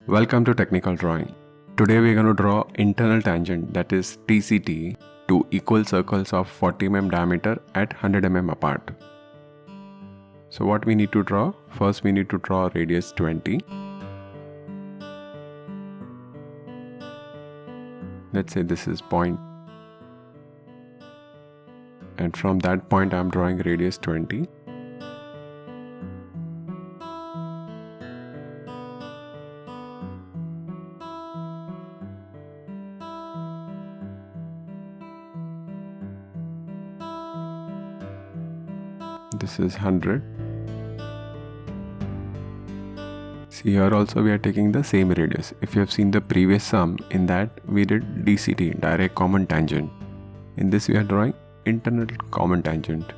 Welcome to Technical Drawing. Today we are going to draw internal tangent, that is TCT, to equal circles of 40 mm diameter at 100 mm apart. So what we need to draw? First we need to draw radius 20. Let's say this is point. And from that point I am drawing radius 20. This is 100. See, here also we are taking the same radius. If you have seen the previous sum, in that we did DCT, direct common tangent. In this we are drawing internal common tangent.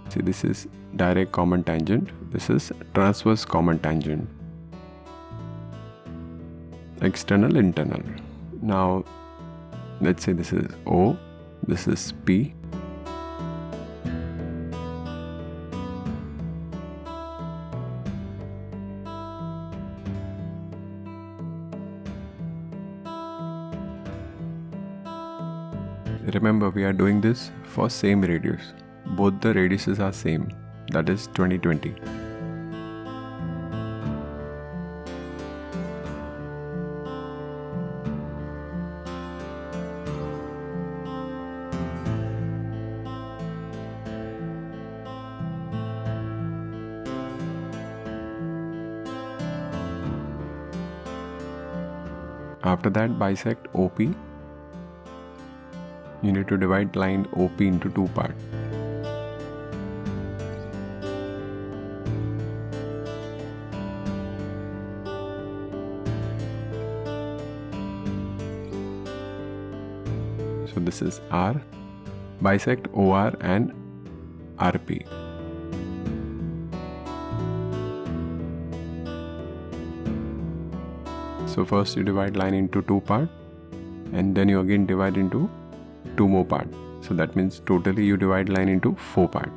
See, this is direct common tangent. This is transverse common tangent. External, internal. Now, let's say this is O, this is P. Remember, we are doing this for same radius. Both the radiuses are same, that is 20-20. After that, bisect OP. You need to divide line OP into two parts. So this is R. Bisect OR and RP. So first you divide line into two parts, and then you again divide into two more parts. So that means totally you divide line into 4 parts.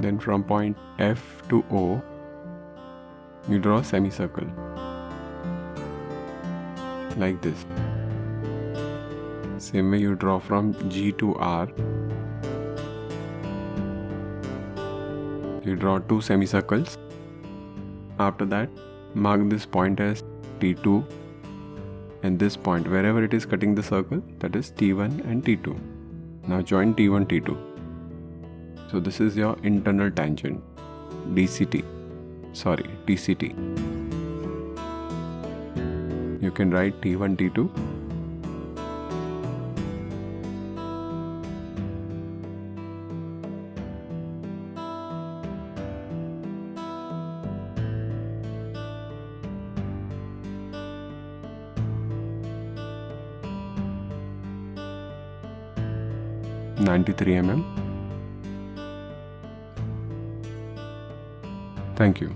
Then from point F to O, you draw a semicircle like this. Same way you draw from G to R. You draw two semicircles. After that, mark this point as T2, and this point, wherever it is cutting the circle, that is T1 and T2. Now join T1, T2. So this is your internal tangent, TCT. You can write T1, T2. (93 mm). Thank you.